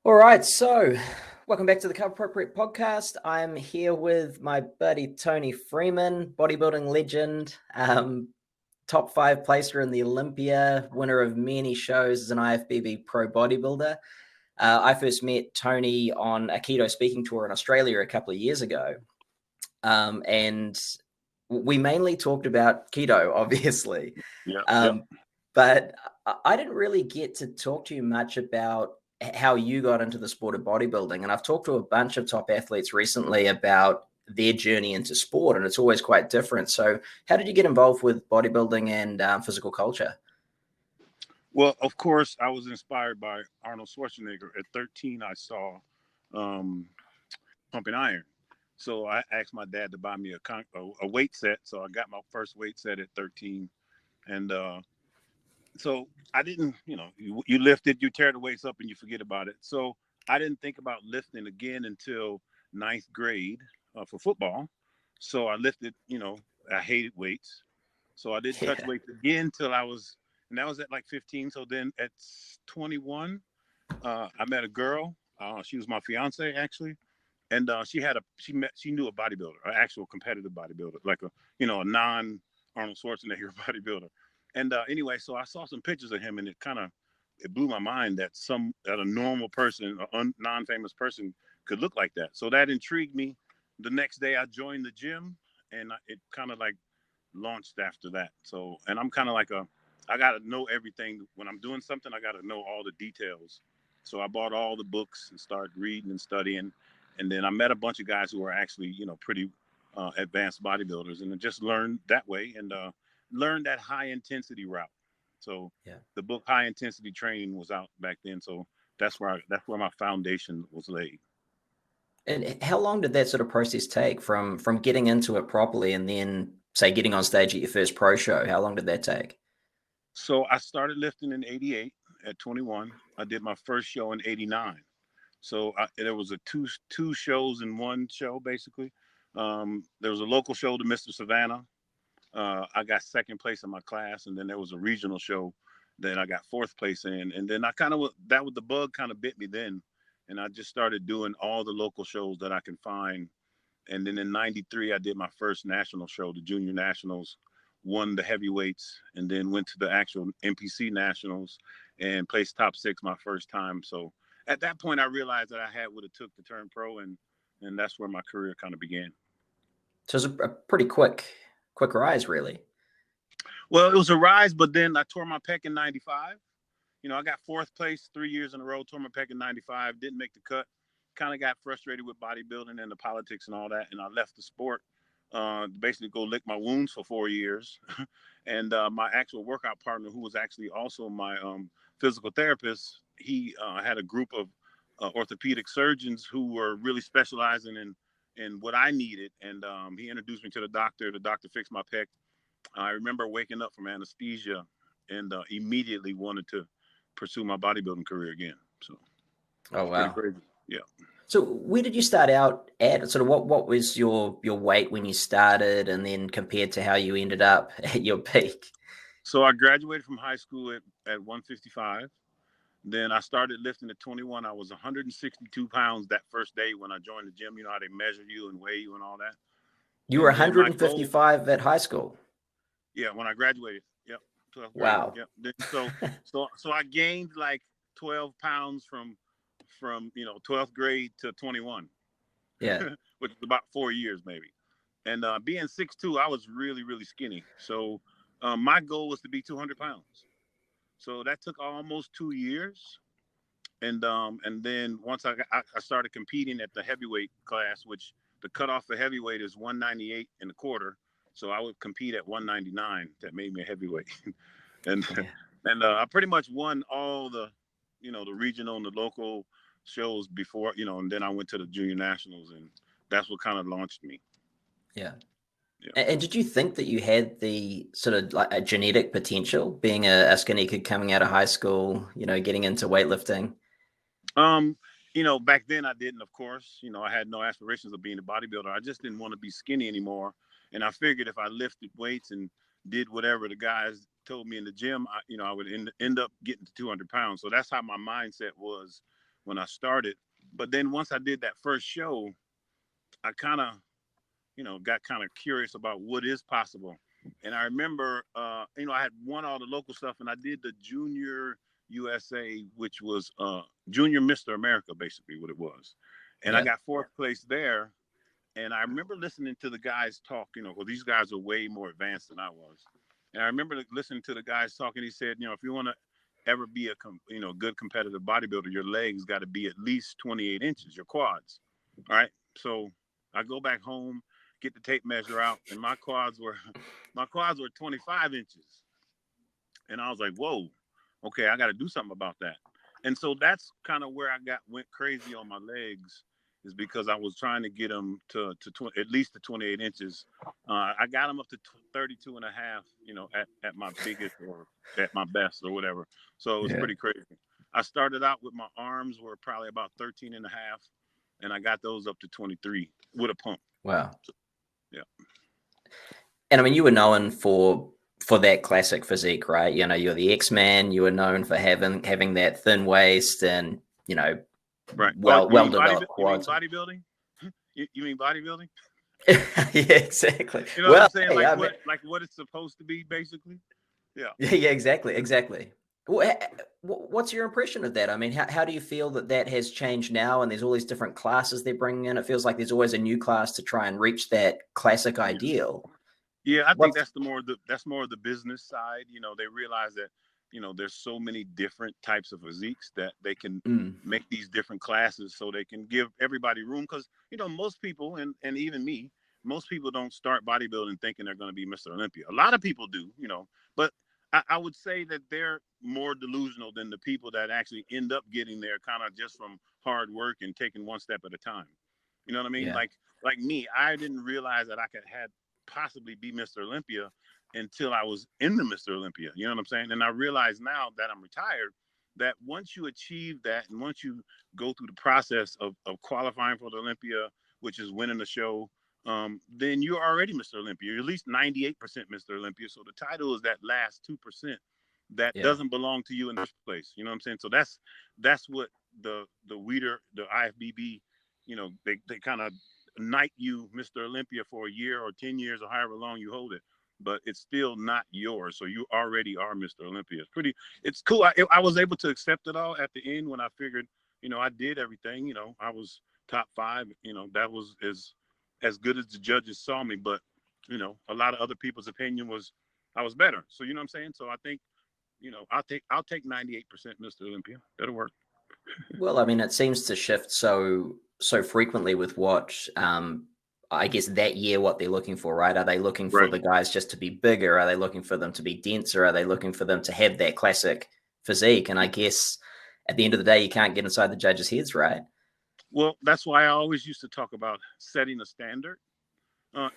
All right, so welcome back to the Carb-Appropriate podcast. I'm here with my buddy Toney Freeman, bodybuilding legend, top 5 placer in the Olympia, winner of many shows as an IFBB pro bodybuilder. I first met Toney on a keto speaking tour in Australia a couple of years ago, and we mainly talked about keto, obviously, Yep, yep. um, but I didn't really get to talk to you much about how you got into the sport of bodybuilding. And I've talked to a bunch of top athletes recently about their journey into sport, and it's always quite different. So how did you get involved with bodybuilding and physical culture? Well, of course, I was inspired by Arnold Schwarzenegger. At 13, I saw um, Pumping Iron. So I asked my dad to buy me a weight set. So I got my first weight set at 13. And so I didn't, you lift it, you tear the weights up and you forget about it. So I didn't think about lifting again until ninth grade for football. So I lifted, I hated weights. So I didn't touch Yeah, weights again till and that was at like 15. So then at 21, I met a girl. She was my fiance actually, and she knew a bodybuilder, an actual competitive bodybuilder, like a non Arnold Schwarzenegger bodybuilder. And anyway, so I saw some pictures of him, and it blew my mind that a normal person, a non famous person, could look like that. So that intrigued me. The next day, I joined the gym, and it kind of like launched after that. So, and I'm kind of like I got to know everything when I'm doing something. I got to know all the details. So I bought all the books and started reading and studying. And then I met a bunch of guys who were actually, pretty advanced bodybuilders, and I just learned that way and learned that high intensity route. So yeah. the book High Intensity Training was out back then. So that's where my foundation was laid. And how long did that sort of process take from getting into it properly and then say getting on stage at your first pro show? How long did that take? So I started lifting in '88 at 21. I did my first show in '89. So there was a two shows in one show basically. There was a local show to Mr. Savannah. I got second place in my class, and then there was a regional show that I got fourth place in. And then that was the bug kind of bit me then, and I just started doing all the local shows that I can find. And then in '93, I did my first national show, the Junior Nationals, won the heavyweights, and then went to the actual NPC Nationals and placed top 6 my first time. So at that point, I realized that I had what it took to turn pro, and that's where my career kind of began. So it's a pretty quick rise, really. Well, it was a rise, but then I tore my pec in '95. I got fourth place 3 years in a row, tore my pec in '95, didn't make the cut. Kind of got frustrated with bodybuilding and the politics and all that, and I left the sport. Basically, go lick my wounds for 4 years. And my actual workout partner, who was actually also my physical therapist, he had a group of orthopedic surgeons who were really specializing in what I needed, and he introduced me to the doctor. The doctor fixed my pec. I remember waking up from anesthesia and immediately wanted to pursue my bodybuilding career again. So Oh, it's pretty wow. crazy. Yeah. So where did you start out at? Sort of what was your weight when you started, and then compared to how you ended up at your peak? So I graduated from high school at 155. Then I started lifting at 21. I was 162 pounds that first day when I joined the gym. You know how they measure you and weigh you and all that. You were And then my goal, 155 at high school. yeah, when I graduated, yep, 12th grade, Wow. yep. Then, so I gained like 12 pounds from 12th grade to 21, Yeah. which is about 4 years maybe. And being 6'2", I was really really skinny. So my goal was to be 200 pounds. So that took almost 2 years. And then once I started competing at the heavyweight class, which the cutoff for heavyweight is 198 and a quarter. So I would compete at 199. That made me a heavyweight. and Yeah. and I pretty much won all the regional and the local shows before, and then I went to the junior nationals, and that's what kind of launched me. Yeah. Yeah. And did you think that you had the sort of like a genetic potential being a skinny kid coming out of high school, getting into weightlifting? Um, back then I didn't, of course. I had no aspirations of being a bodybuilder. I just didn't want to be skinny anymore. And I figured if I lifted weights and did whatever the guys told me in the gym, I would end up getting to 200 pounds. So that's how my mindset was when I started. But then once I did that first show, I kind of, got kind of curious about what is possible. And I remember, I had won all the local stuff, and I did the Junior USA, which was Junior Mr. America, basically what it was. And I Yeah. got fourth place there. And I remember listening to the guys talk, well, these guys are way more advanced than I was. And I remember listening to the guys talking. He said, if you want to ever be a good competitive bodybuilder, your legs got to be at least 28 inches, your quads. All right. So I go back home, get the tape measure out, and my quads were 25 inches. And I was like, whoa, okay, I got to do something about that. And so that's kind of where I went crazy on my legs, is because I was trying to get them to at least to 28 inches. I got them up to 32 and a half, at my biggest or at my best or whatever. So it was pretty crazy. I started out with my arms were probably about 13 and a half, and I got those up to 23 with a pump. Wow. So, yeah. And I mean, you were known for that classic physique, right? You're the X-Man. You were known for having that thin waist and, Right. well developed quads. You mean bodybuilding? You mean bodybuilding? Yeah, exactly. You know what I'm saying? Hey, like what it's supposed to be, basically. Yeah. Yeah, exactly. What's your impression of that? I mean, how do you feel that has changed now? And there's all these different classes they're bringing in. It feels like there's always a new class to try and reach that classic ideal. Yeah, I think that's more of the business side. They realize that, there's so many different types of physiques that they can make these different classes so they can give everybody room. Because, most people, and even me, most people don't start bodybuilding thinking they're going to be Mr. Olympia. A lot of people do, but I would say that they're more delusional than the people that actually end up getting there kind of just from hard work and taking one step at a time. You know what I mean? Yeah. Like me, I didn't realize that I could possibly be Mr. Olympia until I was in the Mr. Olympia. You know what I'm saying? And I realize now that I'm retired that once you achieve that, and once you go through the process of qualifying for the Olympia, which is winning the show, then you're already Mr. Olympia. You're at least 98% Mr. Olympia. So the title is that last 2% that doesn't belong to you in this place. You know what I'm saying? So that's what the IFBB, they kind of knight you Mr. Olympia for a year or 10 years or however long you hold it, but it's still not yours. So you already are Mr. Olympia. It's cool. I was able to accept it all at the end when I figured, I did everything. I was top 5. That was as good as the judges saw me. But, a lot of other people's opinion was I was better. So, you know what I'm saying? So I think, I'll take 98% Mr. Olympia. That'll work. Well, I mean, it seems to shift so frequently with what I guess that year what they're looking for, right? Are they looking for the guys just to be bigger? Are they looking for them to be denser? Are they looking for them to have that classic physique? And I guess at the end of the day, you can't get inside the judges' heads, right? Well, that's why I always used to talk about setting a standard.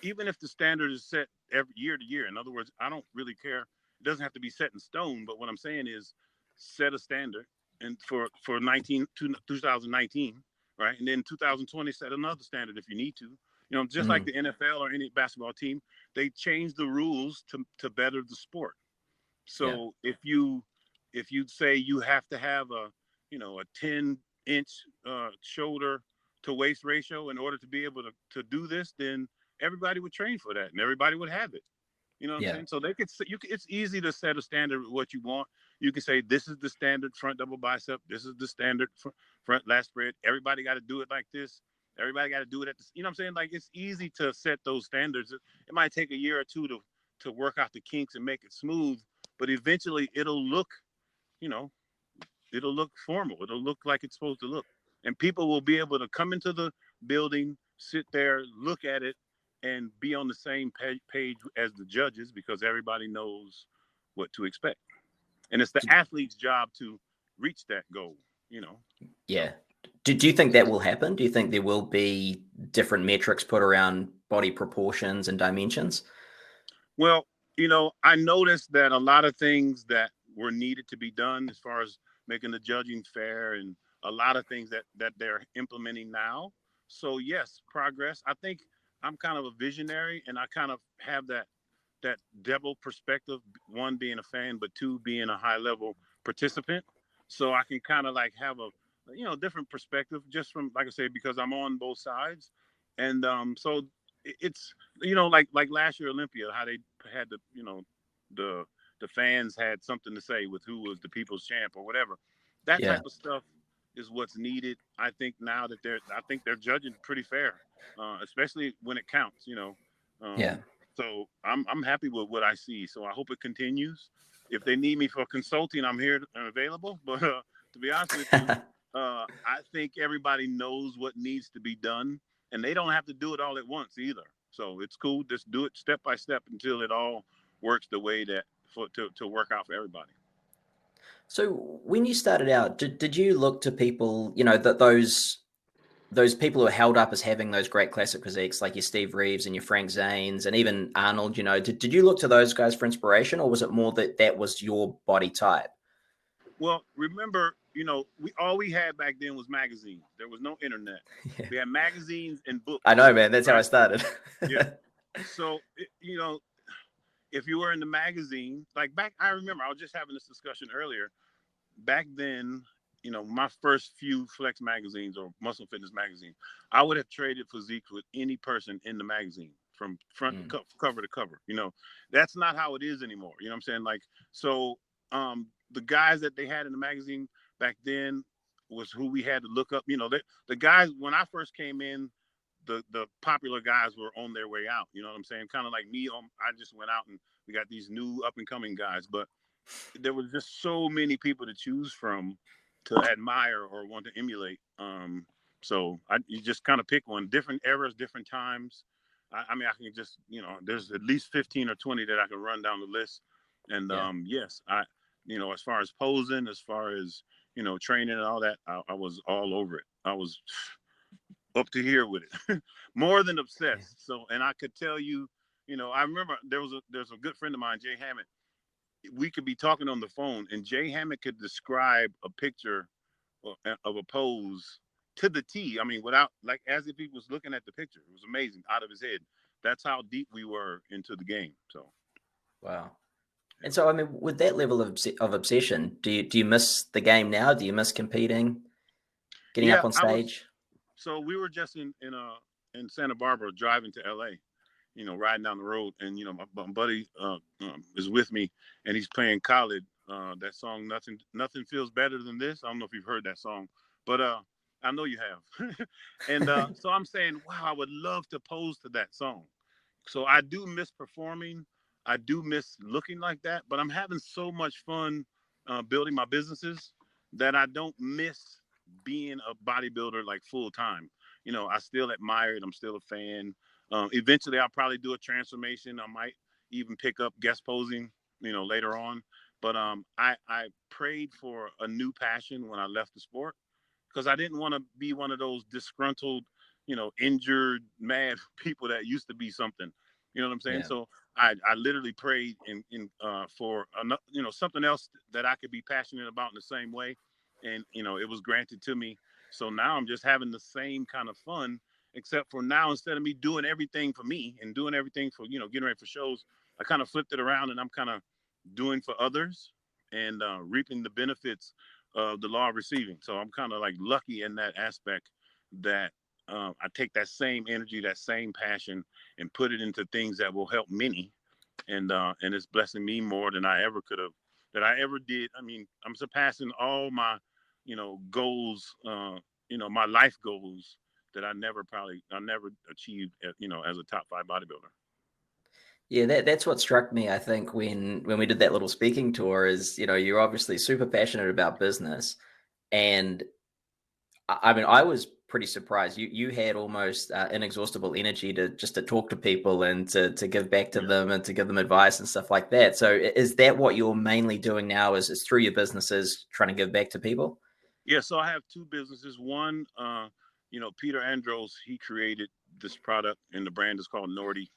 Even if the standard is set every year to year. In other words, I don't really care. It doesn't have to be set in stone. But what I'm saying is set a standard and for 2019, right? And then 2020, set another standard if you need to. Just like the NFL or any basketball team, they change the rules to better the sport. So if you say you have to have a 10-inch shoulder to waist ratio in order to be able to do this, then everybody would train for that and everybody would have it. You know what I'm saying? So it's easy to set a standard with what you want. You can say, this is the standard front double bicep. This is the standard front lat spread. Everybody got to do it like this. Everybody got to do it at this. You know what I'm saying? Like, it's easy to set those standards. It might take a year or two to work out the kinks and make it smooth, but eventually it'll look formal. It'll look like it's supposed to look. And people will be able to come into the building, sit there, look at it, and be on the same page as the judges because everybody knows what to expect. And it's the athlete's job to reach that goal, Yeah. Do you think that will happen? Do you think there will be different metrics put around body proportions and dimensions? Well, I noticed that a lot of things that were needed to be done as far as making the judging fair and a lot of things that they're implementing now. So yes, progress. I think I'm kind of a visionary and I kind of have that double perspective, one being a fan, but two being a high level participant. So I can kind of like have different perspective, just from, like I say, because I'm on both sides. And so it's, like last year Olympia, how they had the the fans had something to say with who was the people's champ or whatever. That Yeah. type of stuff is what's needed. I think now that I think they're judging pretty fair, especially when it counts. Yeah. So I'm happy with what I see. So I hope it continues. If they need me for consulting, I'm here and available. But to be honest with you, I think everybody knows what needs to be done, and they don't have to do it all at once either. So it's cool. Just do it step by step until it all works the way that to work out for everybody. So when you started out, did you look to people, that those people who are held up as having those great classic physiques, like your Steve Reeves and your Frank Zanes and even Arnold, did you look to those guys for inspiration, or was it more that was your body type? Well, remember, we had back then was magazines. There was no internet. Yeah. We had magazines and I books. know, man. That's how I Right? started. Yeah. So, if you were in the magazine, like I remember I was just having this discussion earlier. Back then, my first few Flex magazines or Muscle Fitness magazine, I would have traded physiques with any person in the magazine from front to cover to cover. That's not how it is anymore. You know what I'm saying? Like, so the guys that they had in the magazine back then was who we had to look up. The guys when I first came in, the popular guys were on their way out. You know what I'm saying? Kind of like me. I just went out and we got these new up and coming guys, but there was just so many people to choose from to admire or want to emulate. So you just kind of pick one. Different eras, different times. I mean, I can just there's at least 15 or 20 that I can run down the list. And Yeah. yes, as far as posing, as far as training and all that, I was all over it. I was up to here with it, more than Yeah. obsessed. So, and I could tell you, I remember there's a good friend of mine, Jay Hammett. We could be talking on the phone, and Jay Hammett could describe a picture of a pose to the T. I mean, without like as if he was looking at the picture. It was amazing, out of his head. That's how deep we were into the game. So, Wow. yeah. And so, I mean, with that level of obsession, do you miss the game now? Do you miss competing, getting Yeah, up on I was. stage? So we were just in Santa Barbara driving to L.A. Riding down the road, and my buddy is with me, and he's playing Khaled. That song, nothing feels better than this. I don't know if you've heard that song, but I know you have. And so I'm saying, wow, I would love to pose to that song. So I do miss performing. I do miss looking like that, but I'm having so much fun building my businesses that I don't miss being a bodybuilder like full time. I still admire it. I'm still a fan. Eventually, I'll probably do a transformation. I might even pick up guest posing, later on. But I prayed for a new passion when I left the sport because I didn't want to be one of those disgruntled, injured, mad people that used to be something. You know what I'm saying? Yeah. So I literally prayed for something else that I could be passionate about in the same way, and it was granted to me. So now I'm just having the same kind of fun, except for now instead of me doing everything for me and doing everything for getting ready for shows, I kind of flipped it around and I'm kind of doing for others and reaping the benefits of the law of receiving. So I'm kind of like lucky in that aspect that I take that same energy, that same passion, and put it into things that will help many, and it's blessing me more than I ever could have, that I ever did. I mean, I'm surpassing all my, goals, my life goals that I never achieved, as a top 5 bodybuilder. Yeah, that's what struck me, I think, when we did that little speaking tour is, you're obviously super passionate about business. And I mean, I was pretty surprised. You had almost inexhaustible energy to talk to people and to give back to Yeah. them and to give them advice and stuff like that. So is that what you're mainly doing now is through your businesses trying to give back to people? Yeah, so I have 2 businesses. One, Peter Andros, he created this product, and the brand is called Nordy.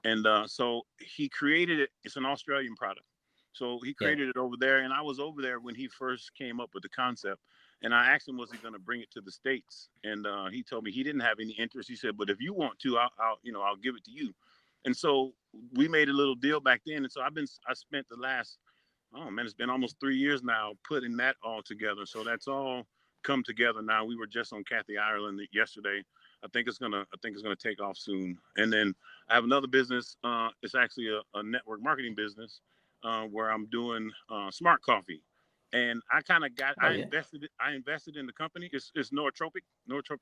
And so he created it. It's an Australian product. So he Yeah. created it over there, and I was over there when he first came up with the concept. And I asked him, was he going to bring it to the States? And he told me he didn't have any interest. He said, but if you want to, I'll give it to you. And so we made a little deal back then. And so I spent the last, oh man, it's been almost 3 years now putting that all together. So that's all come together now. We were just on Kathy Ireland yesterday. I think it's gonna take off soon. And then I have another business. It's actually a network marketing business where I'm doing smart coffee. And I kind of I invested in the company. It's Nootropic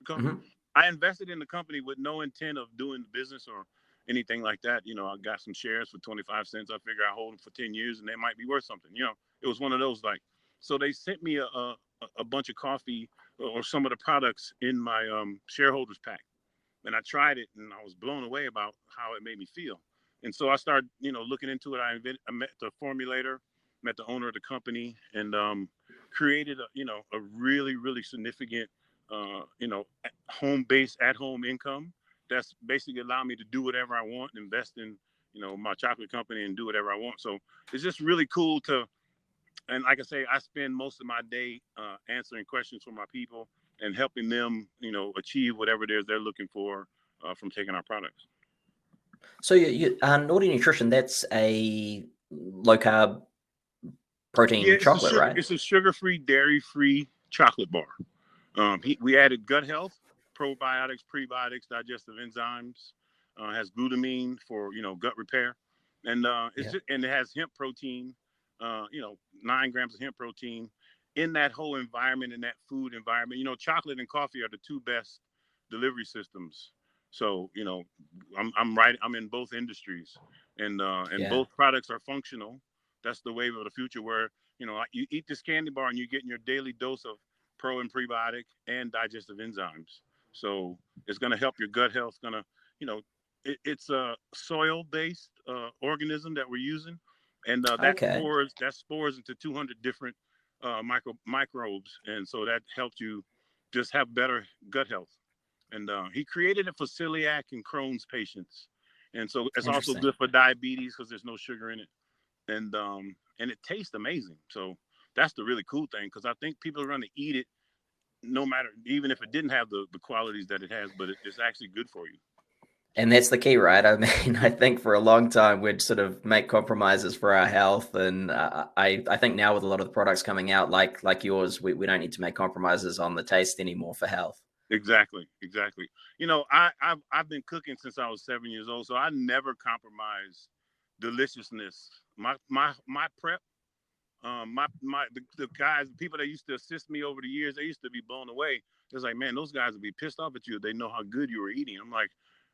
Coffee. Mm-hmm. I invested in the company with no intent of doing the business or anything like that. You know, I got some shares for 25 cents. I figure I hold them for 10 years and they might be worth something. You know, it was one of those like, so they sent me a bunch of coffee or some of the products in my shareholders pack. And I tried it and I was blown away about how it made me feel. And so I started, you know, looking into it. I met the formulator, met the owner of the company, and created a really, really significant home-based at-home income that's basically allowed me to do whatever I want, invest in, you know, my chocolate company and do whatever I want. So it's just really cool to, and like I say, I spend most of my day answering questions for my people and helping them, you know, achieve whatever it is they're looking for from taking our products. So Naughty Nutrition, that's a low carb protein chocolate, right? It's a sugar-free, dairy-free chocolate bar. We added gut health, probiotics, prebiotics, digestive enzymes, has glutamine for, you know, gut repair. And and it has hemp protein, 9 grams of hemp protein in that whole environment, in that food environment. You know, chocolate and coffee are the two best delivery systems. So, you know, I'm in both industries, and both products are functional. That's the wave of the future where, you know, you eat this candy bar and you're getting your daily dose of pro and prebiotic and digestive enzymes. So it's going to help your gut health. Going to, you know, it's a soil-based organism that we're using, and that spores into 200 different microbes, and so that helps you just have better gut health. And he created it for celiac and Crohn's patients, and so it's also good for diabetes because there's no sugar in it, and it tastes amazing. So that's the really cool thing, because I think people are going to eat it no matter, even if it didn't have the qualities that it has, but it's actually good for you. And that's the key, right? I mean, I think for a long time we'd sort of make compromises for our health, and I think now with a lot of the products coming out like yours, we don't need to make compromises on the taste anymore for health. Exactly. You know, I've been cooking since I was 7 years old, so I never compromise deliciousness. My prep, the guys, the people that used to assist me over the years, they used to be blown away. It's like, man, those guys would be pissed off at you if they know how good you were eating. I'm like,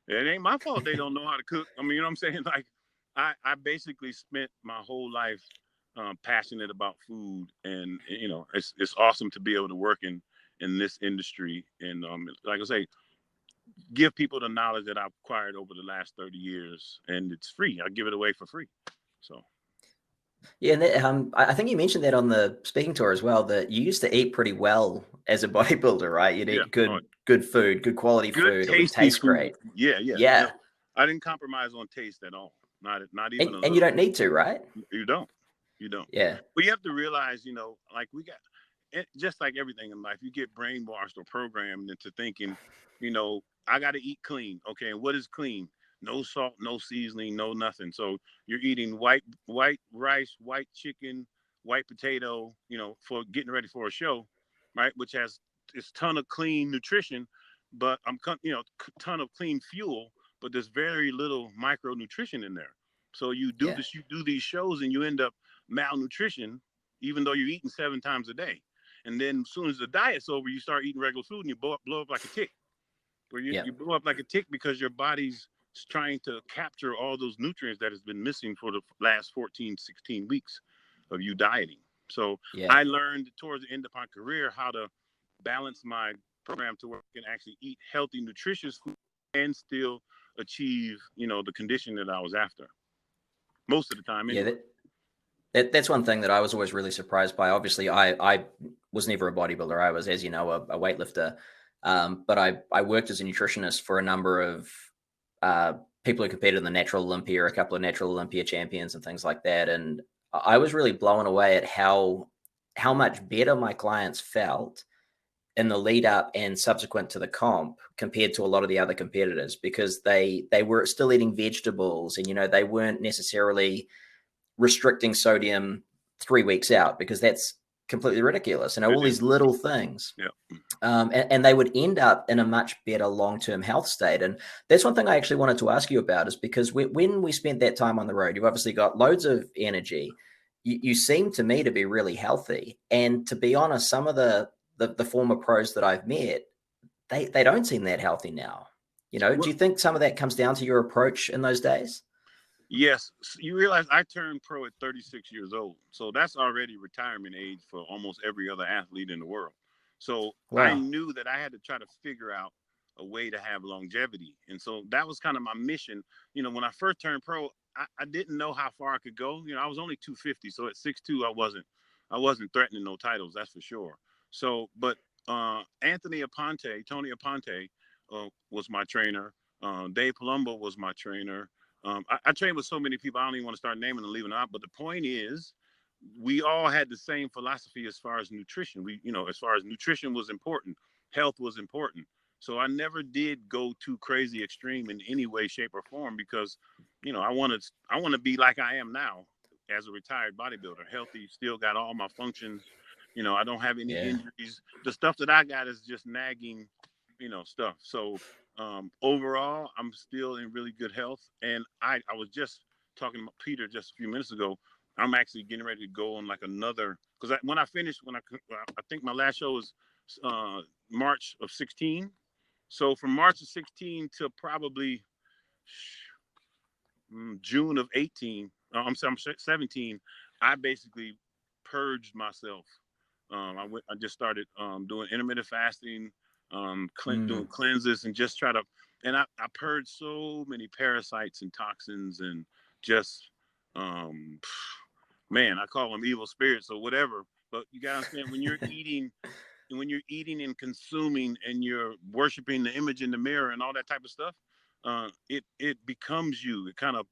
it ain't my fault they don't know how to cook. I mean, you know what I'm saying? Like, I basically spent my whole life passionate about food, and you know, it's awesome to be able to work in this industry, and like I say, give people the knowledge that I've acquired over the last 30 years, and it's free. I give it away for free. So. Yeah, and I think you mentioned that on the speaking tour as well, that you used to eat pretty well as a bodybuilder, right? You'd eat good food, good quality food. It would taste great. Yeah. No, I didn't compromise on taste at all. Not even a little. And you don't need to, right? You don't. Yeah. But you have to realize, you know, like just like everything in life, you get brainwashed or programmed into thinking, you know, I got to eat clean. Okay, and what is clean? No salt, no seasoning, no nothing. So you're eating white rice, white chicken, white potato, you know, for getting ready for a show, right? Which has this ton of clean nutrition, but ton of clean fuel, but there's very little micronutrition in there. So you do these shows and you end up malnutrition, even though you're eating 7 times a day. And then as soon as the diet's over, you start eating regular food and you blow up like a tick. Where you blow up like a tick because your body's trying to capture all those nutrients that has been missing for the last 14, 16 weeks of you dieting. So I learned towards the end of my career how to balance my program to where I can actually eat healthy, nutritious food and still achieve, you know, the condition that I was after. Most of the time. Anyway. That's one thing that I was always really surprised by. Obviously, I was never a bodybuilder. I was, as you know, a weightlifter. But I worked as a nutritionist for a number of people who competed in the Natural Olympia, a couple of Natural Olympia champions and things like that. And I was really blown away at how much better my clients felt in the lead up and subsequent to the comp compared to a lot of the other competitors, because they were still eating vegetables, and, you know, they weren't necessarily restricting sodium 3 weeks out, because that's completely ridiculous. You know, It all these is. little things. Yeah. And they would end up in a much better long-term health state. And that's one thing I actually wanted to ask you about, is because when we spent that time on the road, you've obviously got loads of energy. You seem to me to be really healthy. And to be honest, some of the former pros that I've met, they don't seem that healthy now. You know, do Well, you think some of that comes down to your approach in those days? yes. You realize I turned pro at 36 years old. So that's already retirement age for almost every other athlete in the world. So I Wow. knew that I had to try to figure out a way to have longevity. And so that was kind of my mission. You know, when I first turned pro, I didn't know how far I could go. You know, I was only 250. So at 6'2", I wasn't threatening no titles, that's for sure. So, but Tony Aponte was my trainer. Dave Palumbo was my trainer. I trained with so many people, I don't even want to start naming and leaving out. But the point is, we all had the same philosophy as far as nutrition. As far as nutrition was important, health was important. So I never did go too crazy extreme in any way, shape, or form because, I want to be like I am now as a retired bodybuilder, healthy, still got all my functions. I don't have any Yeah. injuries. The stuff that I got is just nagging, stuff. So overall, I'm still in really good health. And I was just talking to Peter just a few minutes ago. I'm actually getting ready to go on like another, because I think my last show was March of 16. So from March of 16 to probably June of 18, I'm 17, I basically purged myself. I just started doing intermittent fasting, doing cleanses, and just I purged so many parasites and toxins and just, um, man, I call them evil spirits or whatever. But you gotta understand, when you're eating and consuming and you're worshiping the image in the mirror and all that type of stuff, it becomes you. It kind of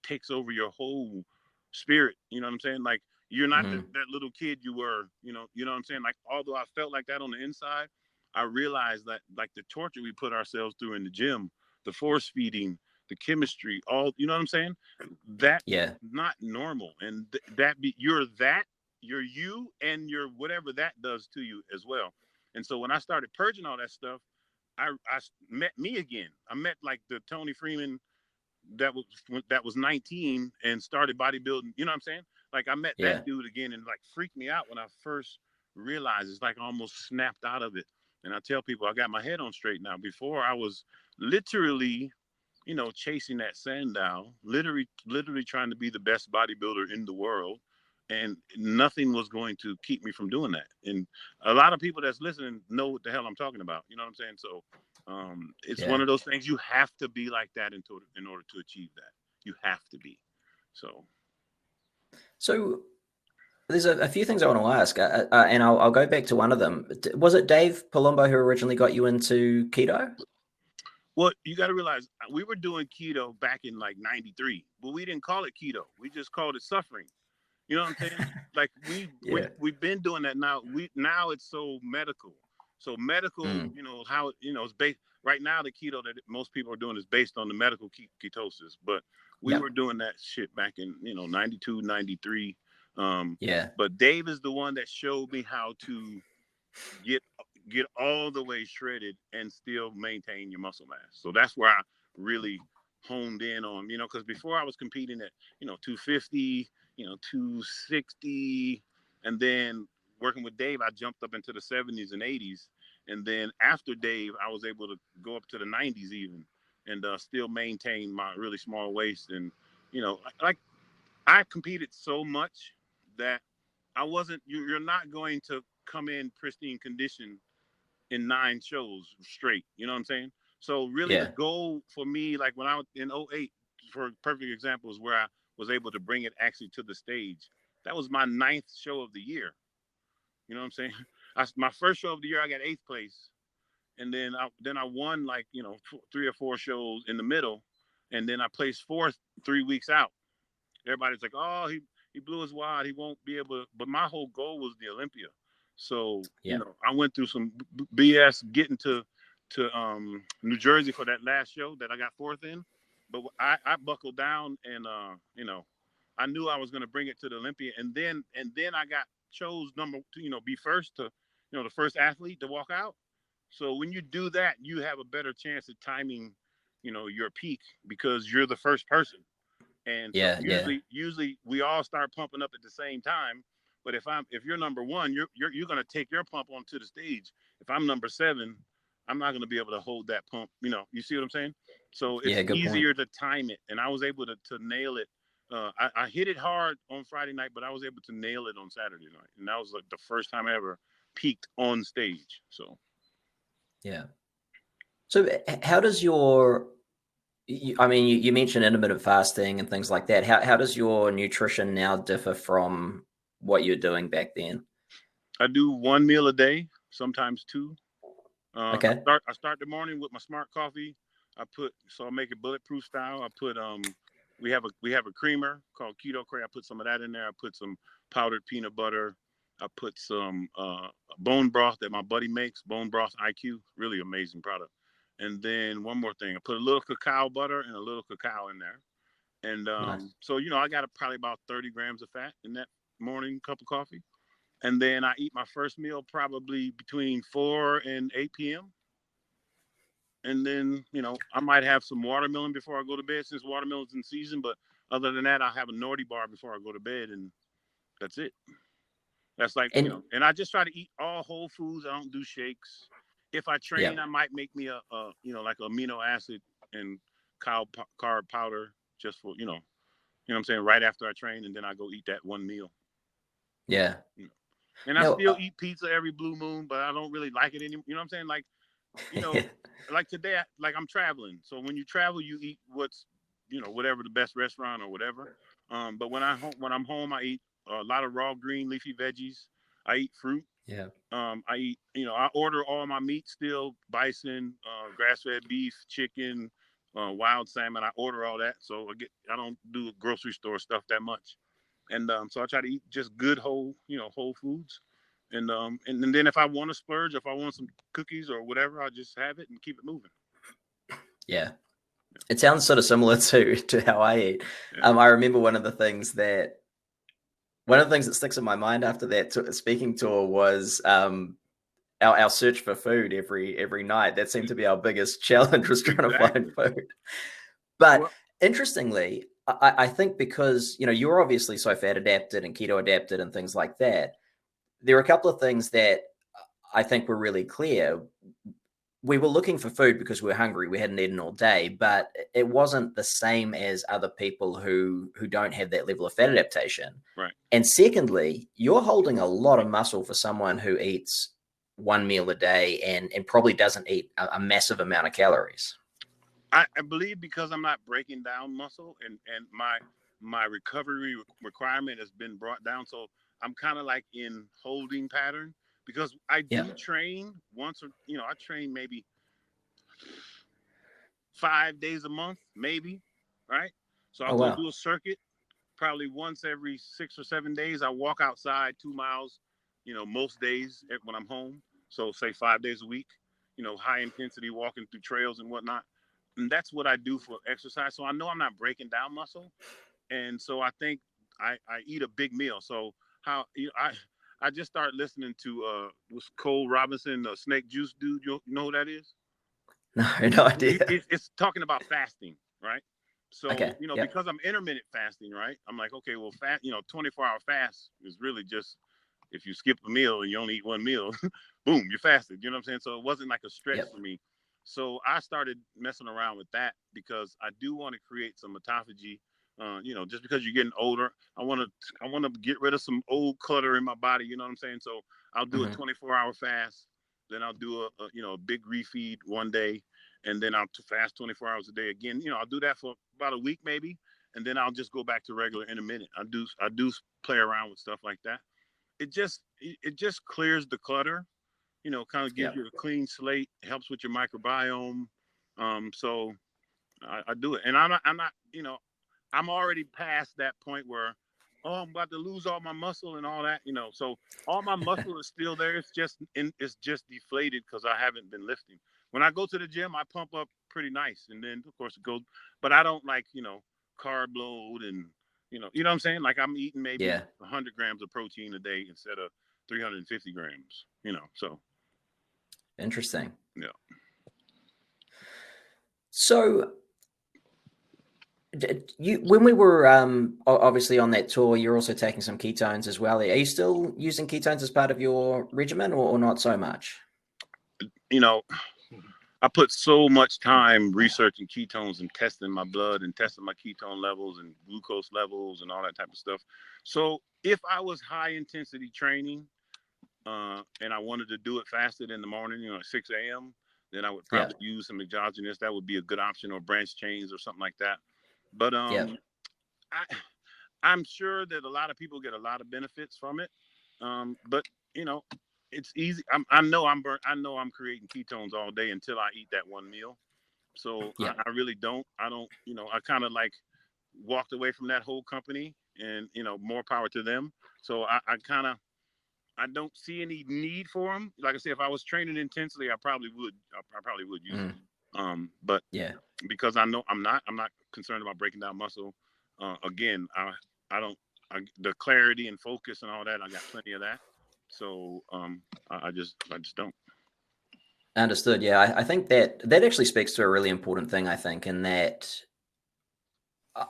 takes over your whole spirit. You know what I'm saying? Like you're not Mm-hmm. that little kid you were. You know what I'm saying? Like although I felt like that on the inside, I realized that like the torture we put ourselves through in the gym, the force feeding, the chemistry, all you know what I'm saying? That's Yeah. not normal, and you're you and your whatever that does to you as well. And so when I started purging all that stuff, I met me again. I met like the Toney Freeman that was 19 and started bodybuilding. You know what I'm saying? Like I met Yeah. that dude again and like freaked me out when I first realized. It's like I almost snapped out of it. And I tell people I got my head on straight now. Before I was literally, chasing that sundial, literally trying to be the best bodybuilder in the world. And nothing was going to keep me from doing that. And a lot of people that's listening know what the hell I'm talking about. You know what I'm saying? So it's one Yeah. of those things you have to be like that in order to achieve that. You have to be. So So there's a few things I want to ask, and I'll go back to one of them. Was it Dave Palumbo who originally got you into keto? well, you got to realize we were doing keto back in like '93, but we didn't call it keto. We just called it suffering. You know what I'm saying? Like Yeah. we've been doing that now. Now it's so medical. So medical, Mm. how it's based right now. The keto that most people are doing is based on the medical ketosis, but we Yeah. were doing that shit back in 92, 93. Yeah. But Dave is the one that showed me how to get get all the way shredded and still maintain your muscle mass. So that's where I really honed in on, because before I was competing at, 250, 260, and then working with Dave, I jumped up into the 70s and 80s. And then after Dave, I was able to go up to the 90s even and still maintain my really small waist. And, like I competed so much that I wasn't, you're not going to come in pristine condition in 9 shows straight. You know what I'm saying? So really the Yeah. goal for me, like when I was in '08, for a perfect example, is where I was able to bring it actually to the stage. That was my 9th show of the year. You know what I'm saying? My first show of the year, I got 8th place. And then I won like, 3 or 4 shows in the middle. And then I placed 4th 3 weeks out. Everybody's like, oh, he blew his wad. He won't be able to. But my whole goal was the Olympia. So, Yeah. I went through some BS getting to New Jersey for that last show that I got 4th in. But I buckled down and, I knew I was going to bring it to the Olympia, and then I got chose number two, be first to, the first athlete to walk out. So when you do that, you have a better chance at timing, your peak, because you're the first person. And so Yeah, yeah, usually we all start pumping up at the same time. But if you're number one, you're going to take your pump onto the stage. If I'm number seven, I'm not going to be able to hold that pump. You see what I'm saying? So it's yeah. Good point. easier to time it, and I was able to nail it. I hit it hard on Friday night, but I was able to nail it on Saturday night, and that was like the first time I ever peaked on stage. So Yeah. So how does I mean, you mentioned intermittent fasting and things like that. How does your nutrition now differ from what you're doing back then? I do one meal a day, sometimes two. Okay. I start the morning with my smart coffee. I make it bulletproof style. I put we have a creamer called Keto Cray. I put some of that in there. I put some powdered peanut butter. I put some bone broth that my buddy makes, Bone Broth IQ, really amazing product. And then one more thing, I put a little cacao butter and a little cacao in there. And Nice. so I got probably about 30 grams of fat in that morning cup of coffee. And then I eat my first meal probably between 4 and 8 p.m. And then, I might have some watermelon before I go to bed, since watermelon's in season. But other than that, I'll have a Nordy bar before I go to bed, and that's it. That's like, And and I just try to eat all whole foods. I don't do shakes. If I yeah, train, I might make me like amino acid and carb powder, just for, what I'm saying, right after I train, and then I go eat that one meal. yeah. And I Now, still eat pizza every blue moon, but I don't really like it anymore. You know what I'm saying? Like, you know, like today, like I'm traveling. So when you travel, you eat whatever the best restaurant or whatever. But when I'm home, I eat a lot of raw green leafy veggies. I eat fruit. yeah. I eat, I order all my meat still: bison, grass-fed beef, chicken, wild salmon. I order all that, so I don't do grocery store stuff that much. And so I try to eat just good whole foods. And then if I want to splurge, if I want some cookies or whatever, I just have it and keep it moving. Yeah. It sounds sort of similar to how I eat. Yeah. I remember one of the things that sticks in my mind after that speaking tour was our search for food every night. That seemed to be our biggest challenge, was trying to find food. But Well, interestingly, I think because you're obviously so fat adapted and keto adapted and things like that, there are a couple of things that I think were really clear. We were looking for food because we were hungry. We hadn't eaten all day, but it wasn't the same as other people who don't have that level of fat adaptation. right. And secondly, you're holding a lot of muscle for someone who eats one meal a day and probably doesn't eat a massive amount of calories. I believe because I'm not breaking down muscle, and my recovery requirement has been brought down. So I'm kind of like in holding pattern, because I Yeah. do train once, or I train maybe 5 days a month, maybe, right? So I'll Oh, go wow. do a circuit probably once every 6 or 7 days. I walk outside 2 miles, most days when I'm home. So say 5 days a week, high intensity walking through trails and whatnot. And that's what I do for exercise. So I know I'm not breaking down muscle. And so I think I eat a big meal. So how, I just started listening to was Cole Robinson, the snake juice dude. You know who that is? No, no idea. It's talking about fasting, right? So, Okay. Yep. because I'm intermittent fasting, right? I'm like, okay, well, 24-hour fast is really just, if you skip a meal and you only eat one meal, boom, you're fasted. You know what I'm saying? So it wasn't like a stretch Yep. for me. So I started messing around with that, because I do want to create some autophagy. Just because you're getting older, I want to get rid of some old clutter in my body. You know what I'm saying? So I'll do a Mm-hmm. 24-hour fast, then I'll do a big refeed one day, and then I'll fast 24 hours a day again. I'll do that for about a week maybe, and then I'll just go back to regular intermittent. I do play around with stuff like that. It just clears the clutter, kind of gives Yep. you a clean slate, helps with your microbiome. So I do it, and I'm not, I'm already past that point where, oh, I'm about to lose all my muscle and all that, So all my muscle is still there. It's just deflated because I haven't been lifting. When I go to the gym, I pump up pretty nice, and then of course it goes. But I don't like, carb load and You know what I'm saying? Like I'm eating maybe Yeah. 100 grams of protein a day instead of 350 grams. So Interesting. yeah. So you, when we were obviously on that tour, you're also taking some ketones as well. Are you still using ketones as part of your regimen, or not so much? You know, I put so much time researching ketones and testing my blood and testing my ketone levels and glucose levels and all that type of stuff. So if I was high intensity training, and I wanted to do it fasted in the morning, at 6 a.m., then I would Yeah. probably use some exogenous. That would be a good option, or branch chains or something like that. But Yeah. I, I'm sure that a lot of people get a lot of benefits from it. But you know, it's easy. I know I'm burnt. I know I'm creating ketones all day until I eat that one meal. So Yeah. I really don't. I don't. I kind of like walked away from that whole company, and more power to them. So I kind of I don't see any need for them. Like I said, if I was training intensely, I probably would. I probably would use them. But Yeah. because I know I'm not concerned about breaking down muscle. Again, I don't. The clarity and focus and all that, I got plenty of that. So I just don't. Understood. Yeah, I think that actually speaks to a really important thing. I think, in that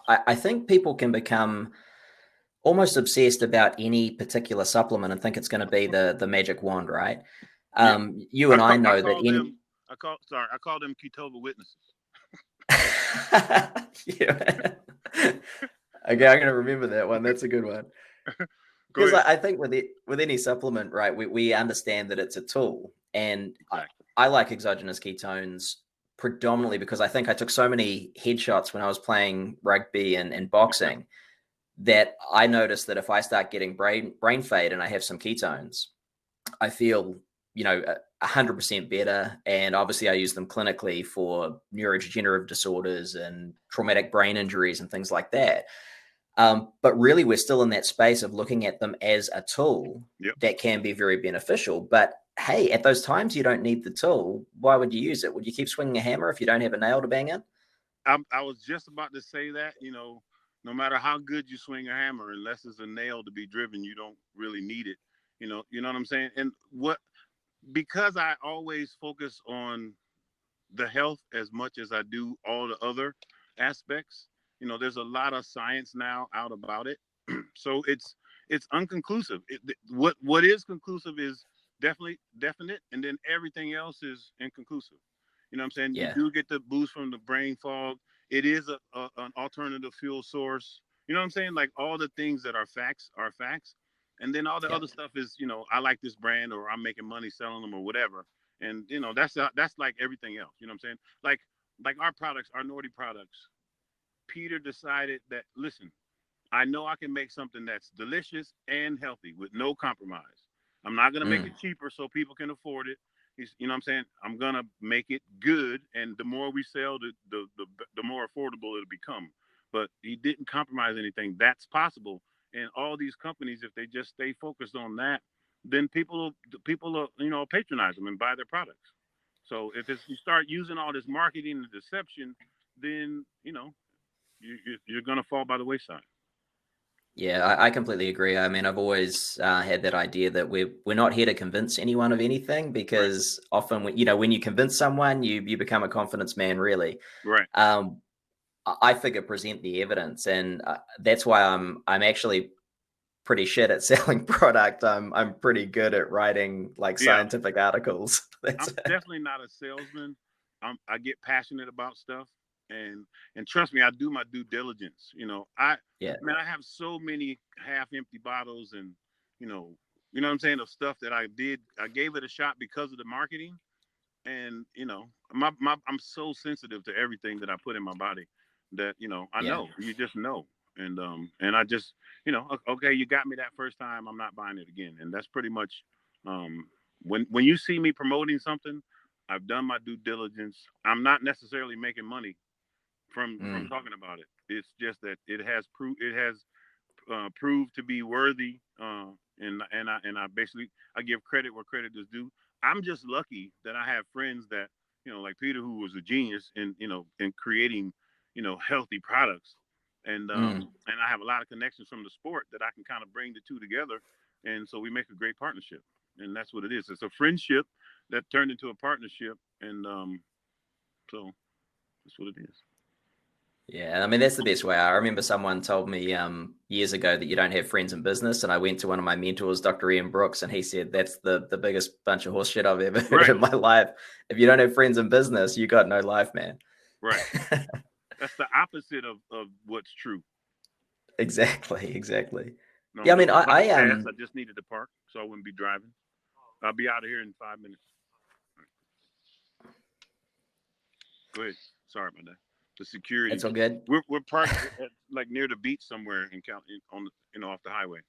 I think people can become almost obsessed about any particular supplement and think it's going to be the magic wand, right? Yeah, You and I I know that call any. them. I call them Ketova witnesses. Yeah. Okay, I'm going to remember that one. That's a good one. Go Because ahead. I think with any supplement, right, we understand that it's a tool, and Exactly. I like exogenous ketones predominantly because I think I took so many headshots when I was playing rugby and boxing that I noticed that if I start getting brain fade and I have some ketones, I feel 100% better. And obviously, I use them clinically for neurodegenerative disorders and traumatic brain injuries and things like that. But really, we're still in that space of looking at them as a tool Yep. that can be very beneficial. But hey, at those times you don't need the tool, why would you use it? Would you keep swinging a hammer if you don't have a nail to bang in? I was just about to say that. No matter how good you swing a hammer, unless it's a nail to be driven, you don't really need it. You know what I'm saying? And because I always focus on the health as much as I do all the other aspects. There's a lot of science now out about it, so it's unconclusive. What is conclusive is definitely definite, and then everything else is inconclusive. You know what I'm saying? You Yeah, do get the boost from the brain fog. It is an alternative fuel source. You know what I'm saying? Like all the things that are facts, and then all the yeah, other stuff is I like this brand, or I'm making money selling them, or whatever. And that's like everything else. You know what I'm saying? Like our products, our Nordy products. Peter decided that, listen, I know I can make something that's delicious and healthy with no compromise. I'm not gonna make mm, it cheaper so people can afford it. You know what I'm saying? I'm gonna make it good, and the more we sell, the more affordable it'll become. But he didn't compromise anything. That's possible. And all these companies, if they just stay focused on that, then people will patronize them and buy their products. So if you start using all this marketing and deception, then you're gonna fall by the wayside. yeah. I completely agree. I mean, I've always had that idea that we're not here to convince anyone of anything, Right. because often when you convince someone, you become a confidence man, really. Right. Um, I figure present the evidence, and that's why I'm actually pretty shit at selling product. I'm pretty good at writing like Yeah. scientific articles. I'm That's it. definitely not a salesman. I get passionate about stuff, and trust me, I do my due diligence. Yeah, I have so many half empty bottles, and you know, what I'm saying, of stuff that I did. I gave it a shot because of the marketing, and I'm so sensitive to everything that I put in my body that I yeah, know, you just know. And I just okay, you got me that first time, I'm not buying it again. And that's pretty much um when you see me promoting something, I've done my due diligence. I'm not necessarily making money from mm, talking about it. It's just that it has proved to be worthy. And I basically I give credit where credit is due. I'm just lucky that I have friends that like Peter, who was a genius in creating healthy products, and I have a lot of connections from the sport that I can kind of bring the two together, and so we make a great partnership, and that's what it is. It's a friendship that turned into a partnership, and so that's what it is. Yeah, I mean, that's the best way. I remember someone told me years ago that you don't have friends in business, and I went to one of my mentors, Dr. Ian Brooks, and he said that's the biggest bunch of horse shit I've ever heard in my life. If you don't have friends in business, you got no life, man. Right. That's the opposite of what's true. Exactly. No, Yeah, I mean, I just needed to park, so I wouldn't be driving. I'll be out of here in 5 minutes. Go ahead. Sorry about that. The security. It's all good. We're parked at, like near the beach somewhere off the highway.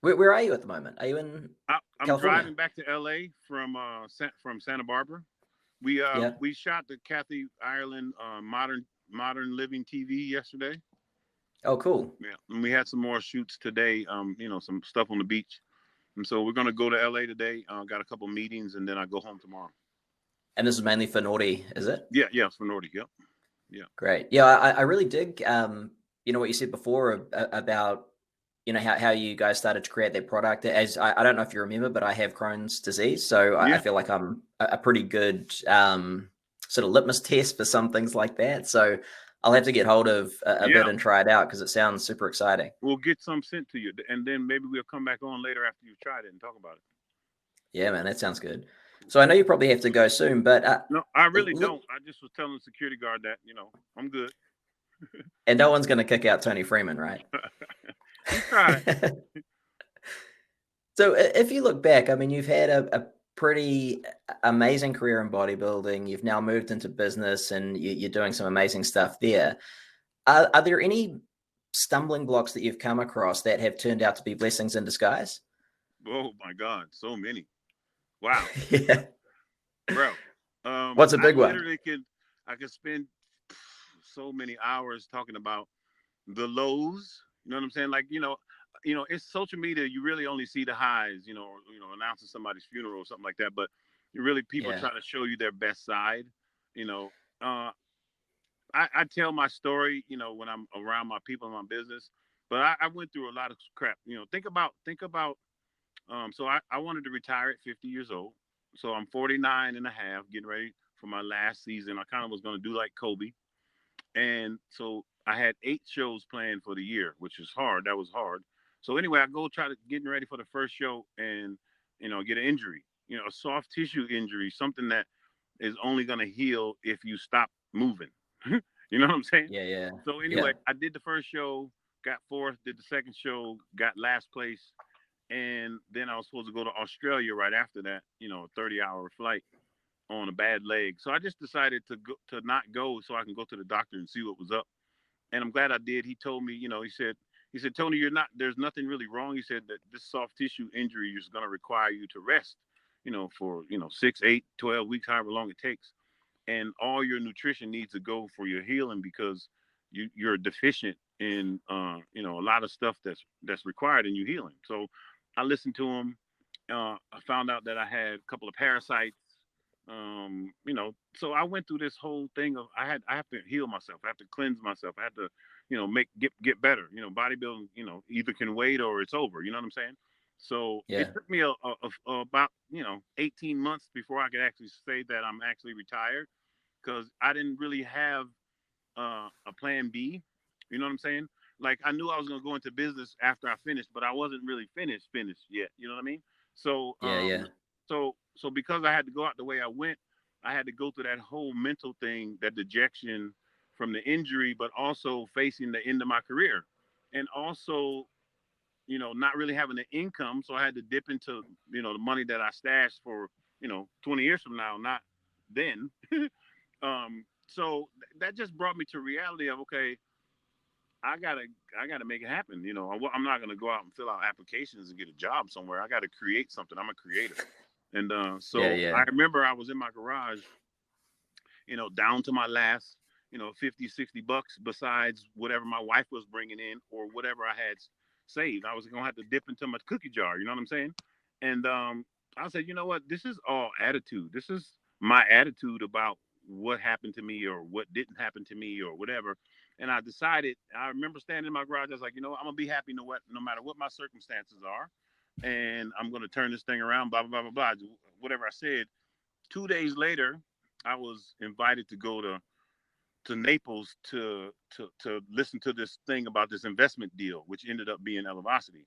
Where are you at the moment? Are you in I'm California? driving back to LA from Santa Barbara. We shot the Kathy Ireland modern living TV yesterday. Oh, cool. Yeah, and we had some more shoots today. Some stuff on the beach, and so we're gonna go to LA today. Got a couple meetings, and then I go home tomorrow. And this is mainly for Naughty, is it? Yeah, it's for Naughty. Yep. Yeah. Great. Yeah, I really dig what you said before about how you guys started to create that product. As I don't know if you remember, but I have Crohn's disease, so I feel like I'm a pretty good sort of litmus test for some things like that. So I'll have to get hold of a bit and try it out because it sounds super exciting. We'll get some sent to you, and then maybe we'll come back on later after you've tried it and talk about it. Yeah, man, that sounds good. So I know you probably have to go soon, but no, I really don't. I just was telling the security guard that I'm good. And no one's going to kick out Toney Freeman, right? You tried. So if you look back, I mean, you've had a pretty amazing career in bodybuilding. You've now moved into business and you're doing some amazing stuff there. Are there any stumbling blocks that you've come across that have turned out to be blessings in disguise? Oh my God, so many. Wow. Yeah. Bro. What's a big one? I could spend so many hours talking about the lows. You know what I'm saying? Like, it's social media. You really only see the highs, or announcing somebody's funeral or something like that. But people try to show you their best side. I tell my story, when I'm around my people in my business. But I went through a lot of crap. Think about. So I wanted to retire at 50 years old. So I'm 49 and a half, getting ready for my last season. I kind of was going to do like Kobe. And so I had 8 shows planned for the year, which is hard. That was hard. So anyway, I go try to getting ready for the first show and, get an injury, a soft tissue injury, something that is only going to heal if you stop moving. You know what I'm saying? Yeah. So anyway, I did the first show, got 4th, did the second show, got last place. And then I was supposed to go to Australia right after that, a 30-hour flight on a bad leg. So I just decided to not go so I can go to the doctor and see what was up. And I'm glad I did. He told me, he said, Toney, there's nothing really wrong. He said that this soft tissue injury is going to require you to rest, for, 6, 8, 12 weeks, however long it takes. And all your nutrition needs to go for your healing because you're deficient in, a lot of stuff that's required in you healing. So I listened to him. I found out that I had a couple of parasites. So I went through this whole thing of I have to heal myself. I have to cleanse myself. I have to, get better. Bodybuilding, either can wait or it's over. You know what I'm saying? So it took me about 18 months before I could actually say that I'm actually retired because I didn't really have a plan B. You know what I'm saying? Like I knew I was gonna go into business after I finished, but I wasn't really finished yet. You know what I mean? So So because I had to go out the way I went, I had to go through that whole mental thing, that dejection from the injury, but also facing the end of my career, and also not really having the income. So I had to dip into the money that I stashed for 20 years from now, not then. So that just brought me to reality of okay. I gotta make it happen. I'm not gonna go out and fill out applications and get a job somewhere. I gotta create something. I'm a creator. And I remember I was in my garage, down to my last, 50, 60 bucks besides whatever my wife was bringing in or whatever I had saved. I was going to have to dip into my cookie jar. You know what I'm saying? And I said, you know what? This is all attitude. This is my attitude about what happened to me or what didn't happen to me or whatever. And I decided, I remember standing in my garage, I was like, I'm going to be happy no matter what my circumstances are. And I'm going to turn this thing around, blah, blah, blah, blah, blah. Whatever I said. 2 days later, I was invited to go to Naples to listen to this thing about this investment deal, which ended up being Elevosity.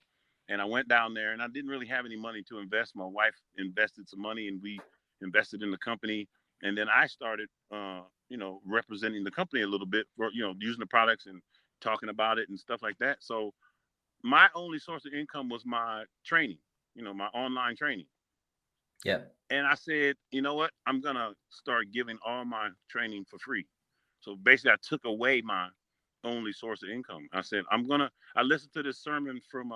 And I went down there, and I didn't really have any money to invest. My wife invested some money, and we invested in the company. And then I started, representing the company a little bit for, using the products and talking about it and stuff like that. So my only source of income was my training, my online training. Yeah. And I said, you know what? I'm going to start giving all my training for free. So basically, I took away my only source of income. I said, I listened to this sermon from